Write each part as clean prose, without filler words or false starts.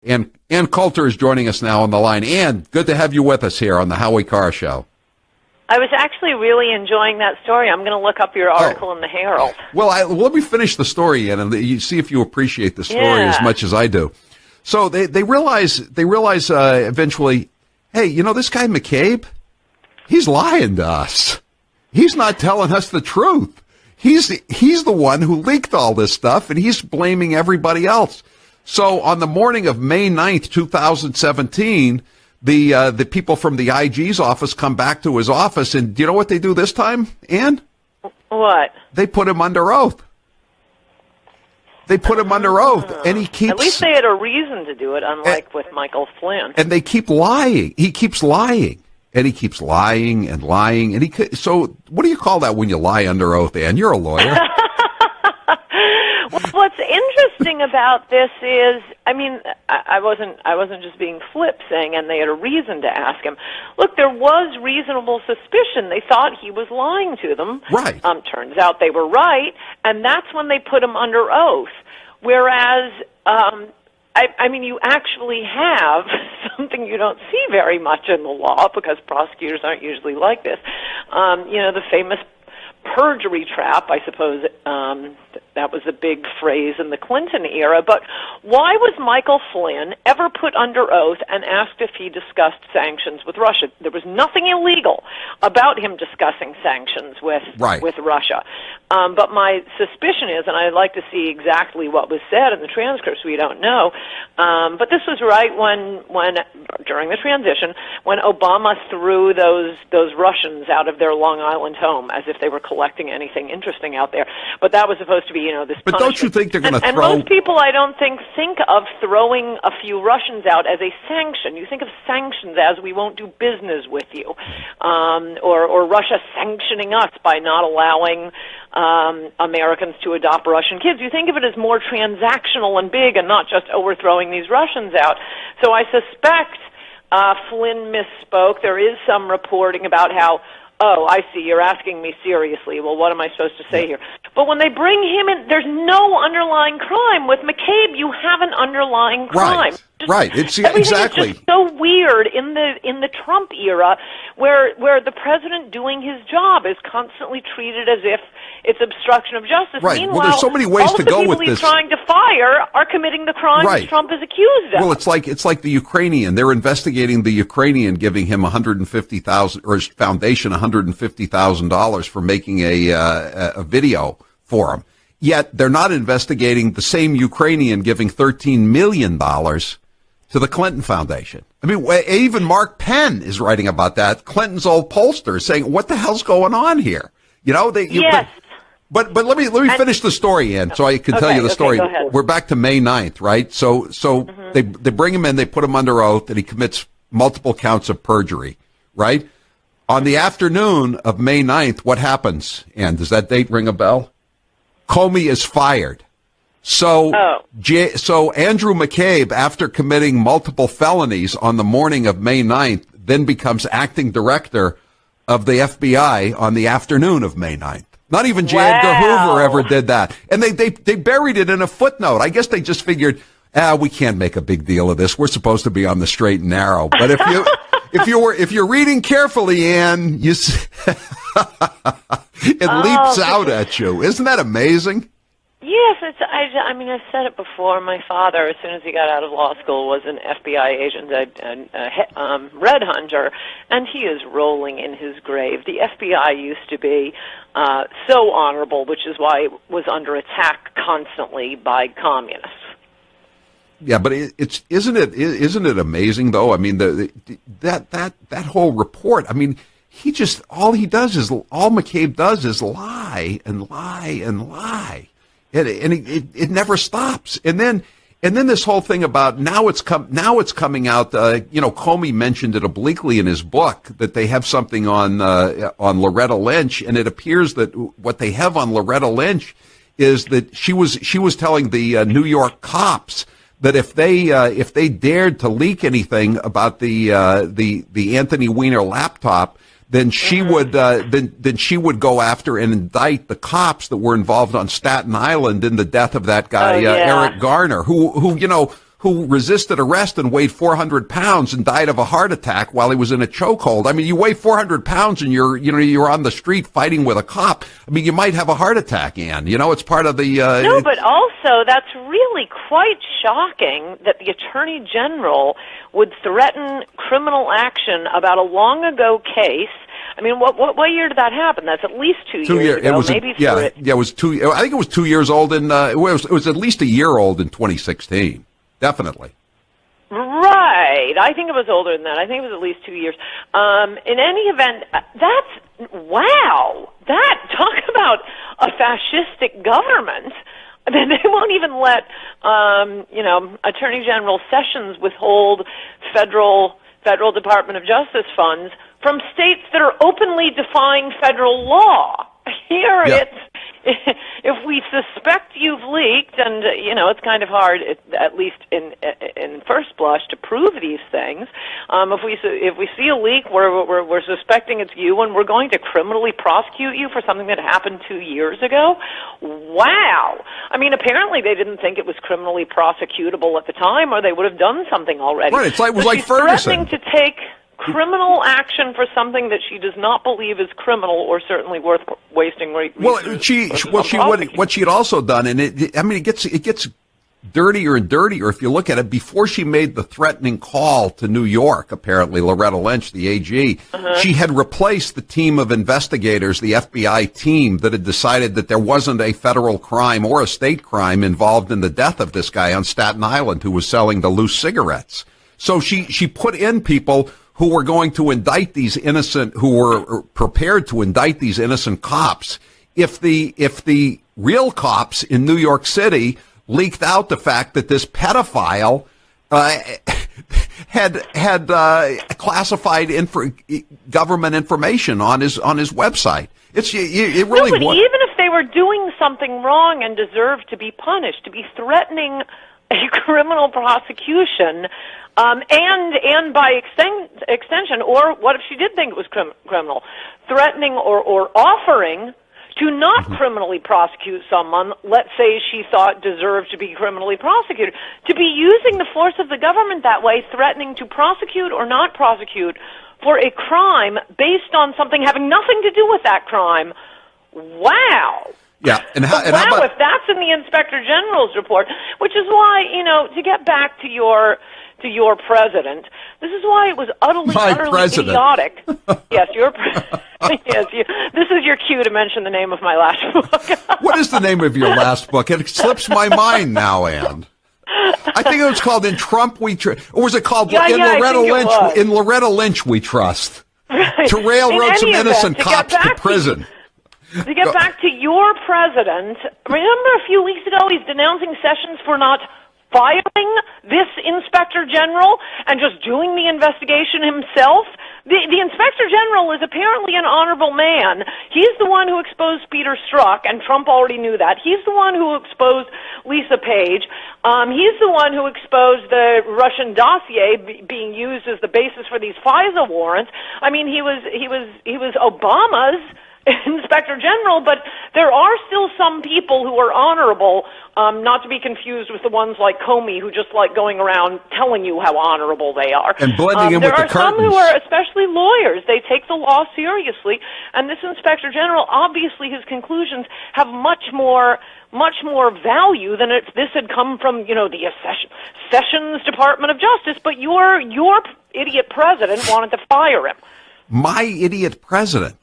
Ann Coulter is joining us now on the line. Ann, good to have you with us here on the Howie Carr Show. I was actually really enjoying that story. I'm going to look up your article in the Herald. Well, let me finish the story, Ann, and you see if you appreciate the story as much as I do. So they realize eventually, hey, you know, this guy McCabe, he's lying to us. He's not telling us the truth. He's the one who leaked all this stuff, and he's blaming everybody else. So on the morning of May 9th, 2017, the people from the IG's office come back to his office, and do you know what they do this time, Ann? What? They put him under oath. They put him under oath, and he keeps... At least they had a reason to do it, unlike with Michael Flynn. And they keep lying. He keeps lying. And he keeps lying and lying. And so what do you call that when you lie under oath, Ann? You're a lawyer. Well, what's interesting about this is, I mean, I wasn't just being flip saying, and they had a reason to ask him. Look, there was reasonable suspicion. They thought he was lying to them. Right. Turns out they were right, and that's when they put him under oath. Whereas, I mean, you actually have something you don't see very much in the law because prosecutors aren't usually like this. You know, the famous perjury trap, I suppose that was a big phrase in the Clinton era. But why was Michael Flynn ever put under oath and asked if he discussed sanctions with Russia? There was nothing illegal about him discussing sanctions with Russia. But my suspicion is, and I'd like to see exactly what was said in the transcripts, we don't know, but this was right when during the transition, when Obama threw those Russians out of their Long Island home as if they were collecting anything interesting out there. But that was supposed to be, you know, this But punishment. don't you think they're going to throw... And most people, I don't think of throwing a few Russians out as a sanction. You think of sanctions as we won't do business with you, or Russia sanctioning us by not allowing Americans to adopt Russian kids. You think of it as more transactional and big and not just, oh, we're throwing these Russians out. So I suspect Flynn misspoke. There is some reporting about how, oh, I see, you're asking me seriously. Well, what am I supposed to say here? But when they bring him in, there's no underlying crime. With McCabe, you have an underlying crime. Right. It's exactly. It's just so weird in the Trump era, where the president doing his job is constantly treated as if it's obstruction of justice. Right. Meanwhile, well, there's so many ways to go with this. All the people he's trying to fire are committing the crimes Trump is accused of. Well, it's like the Ukrainian. They're investigating the Ukrainian, giving him $150,000 or his foundation $150,000 for making a video for him. Yet they're not investigating the same Ukrainian giving $13 million to the Clinton Foundation. I mean, even Mark Penn is writing about that. Clinton's old pollster saying, "What the hell's going on here?" You know, yes. But let me finish the story, Ann, so I can tell you the story. Go ahead. We're back to May 9th, right? So they bring him in, they put him under oath, and he commits multiple counts of perjury, right? On the afternoon of May 9th, what happens, Ann? Does that date ring a bell? Comey is fired. So Andrew McCabe, after committing multiple felonies on the morning of May 9th, then becomes acting director of the FBI on the afternoon of May 9th. Not even J. Edgar Hoover ever did that. And they buried it in a footnote. I guess they just figured, we can't make a big deal of this. We're supposed to be on the straight and narrow. But if you're reading carefully, Ann, you it leaps out at you. Isn't that amazing? Yes, I mean, I've said it before. My father, as soon as he got out of law school, was an FBI agent, a red hunter, and he is rolling in his grave. The FBI used to be so honorable, which is why it was under attack constantly by communists. Yeah, but isn't it amazing though? I mean, that whole report. I mean, all McCabe does is lie and lie and lie. And it never stops. And then this whole thing about now it's coming out. Comey mentioned it obliquely in his book that they have something on Loretta Lynch, and it appears that what they have on Loretta Lynch is that she was telling the New York cops that if they dared to leak anything about the Anthony Weiner laptop, then she would go after and indict the cops that were involved on Staten Island in the death of that guy Eric Garner, who who resisted arrest and weighed 400 pounds and died of a heart attack while he was in a chokehold. I mean, you weigh 400 pounds and you're on the street fighting with a cop. I mean, you might have a heart attack, Ann. It's part of the... No, but also that's really quite shocking that the Attorney General would threaten criminal action about a long ago case. I mean, what year did that happen? That's at least 2 years ago. It was maybe it was 2. I think it was 2 years old, and it was at least a year old in 2016. Definitely. Right. I think it was older than that. I think it was at least 2 years. In any event, wow. Talk about a fascistic government. I mean, they won't even let, Attorney General Sessions withhold federal Department of Justice funds from states that are openly defying federal law. Here if we suspect you've leaked, and it's kind of hard, at least in first blush, to prove these things. If we see a leak, we're suspecting it's you, and we're going to criminally prosecute you for something that happened 2 years ago. Wow! I mean, apparently they didn't think it was criminally prosecutable at the time, or they would have done something already. Right? It was like she's Ferguson. Threatening to take criminal action for something that she does not believe is criminal or certainly worth wasting resources. What she had also done, and it gets dirtier and dirtier if you look at it. Before she made the threatening call to New York, apparently Loretta Lynch, the AG, she had replaced the team of investigators, the FBI team that had decided that there wasn't a federal crime or a state crime involved in the death of this guy on Staten Island who was selling the loose cigarettes. So she put in people who were going to indict these who were prepared to indict these innocent cops. If the real cops in New York City leaked out the fact that this pedophile had classified government information on his website, it really. No, but even if they were doing something wrong and deserved to be punished, to be threatening a criminal prosecution. And by extension, or what if she did think it was criminal, threatening or offering to not criminally prosecute someone, let's say she thought deserved to be criminally prosecuted, to be using the force of the government that way, threatening to prosecute or not prosecute for a crime based on something having nothing to do with that crime. Wow. Yeah, and how about if that's in the Inspector General's report, which is why, to get back to your president, this is why it was utterly idiotic. Yes, this is your cue to mention the name of my last book. What is the name of your last book? It slips my mind now, Ann. I think it was called "In Trump We Trust," or was it called "In Loretta Lynch"? In Loretta Lynch We Trust. Right. To railroad some innocent cops to prison. To get back to your president, remember a few weeks ago he's denouncing Sessions for not firing this Inspector General and just doing the investigation himself? The Inspector General is apparently an honorable man. He's the one who exposed Peter Strzok, and Trump already knew that. He's the one who exposed Lisa Page. He's the one who exposed the Russian dossier being used as the basis for these FISA warrants. I mean, he was Obama's Inspector General, but there are still some people who are honorable, not to be confused with the ones like Comey who just like going around telling you how honorable they are. And blending in with the curtains. There are some who are, especially lawyers, they take the law seriously, and this Inspector General, obviously his conclusions have much more value than if this had come from, the Sessions Department of Justice, but your idiot president wanted to fire him. My idiot president?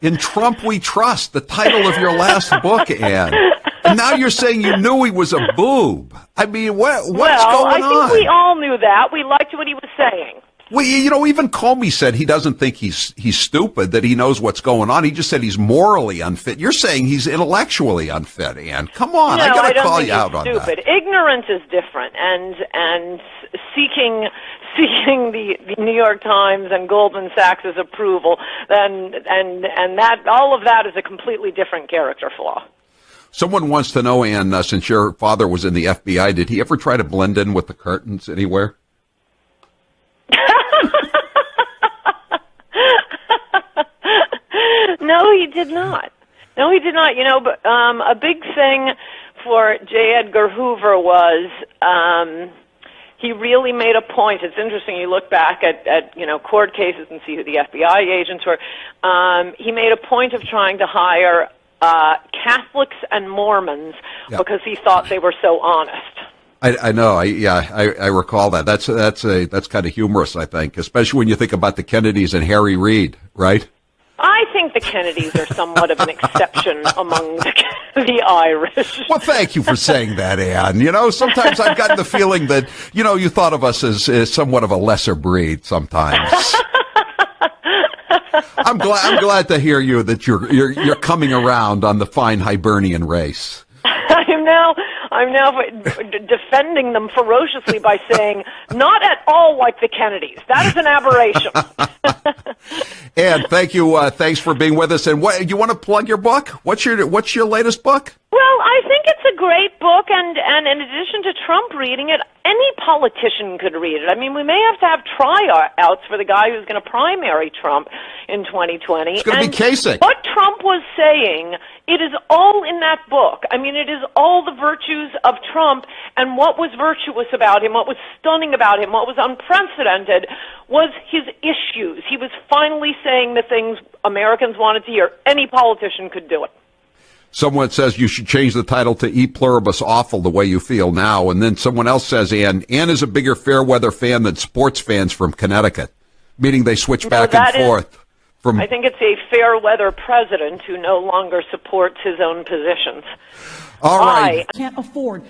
In Trump We Trust, the title of your last book, Ann. And now you're saying you knew he was a boob. I mean, what's going on? I think we all knew that. We liked what he was saying. Well, even Comey said he doesn't think he's stupid, that he knows what's going on. He just said he's morally unfit. You're saying he's intellectually unfit, Ann. Come on, no, I got to call you out on that. Ignorance is different, and seeking the New York Times and Goldman Sachs' approval, and that all of that is a completely different character flaw. Someone wants to know, Ann, since your father was in the FBI, did he ever try to blend in with the curtains anywhere? No, he did not. But a big thing for J. Edgar Hoover was he really made a point. It's interesting. You look back at court cases and see who the FBI agents were. He made a point of trying to hire Catholics and Mormons because he thought they were so honest. I know. I recall that. That's kind of humorous, I think, especially when you think about the Kennedys and Harry Reid, right? I think the Kennedys are somewhat of an exception among the Irish. Well, thank you for saying that, Ann. Sometimes I've gotten the feeling that, you thought of us as somewhat of a lesser breed sometimes. I'm glad to hear that you're coming around on the fine Hibernian race. I'm now defending them ferociously by saying, not at all like the Kennedys. That is an aberration. Ann, thank you. Thanks for being with us. And what you want to plug your book? What's your latest book? Well, I think it's a great book, and in addition to Trump reading it, any politician could read it. I mean, we may have to have tryouts for the guy who's going to primary Trump in 2020. It's going to be Kasich. What Trump was saying, it is all in that book. I mean, it is all the virtues of Trump, and what was virtuous about him, what was stunning about him, what was unprecedented was his issues. He was finally saying the things Americans wanted to hear. Any politician could do it. Someone says you should change the title to E Pluribus Awful the way you feel now. And then someone else says, Ann is a bigger Fairweather fan than sports fans from Connecticut, meaning they switch back and forth. I think it's a Fairweather president who no longer supports his own positions. All right. I can't afford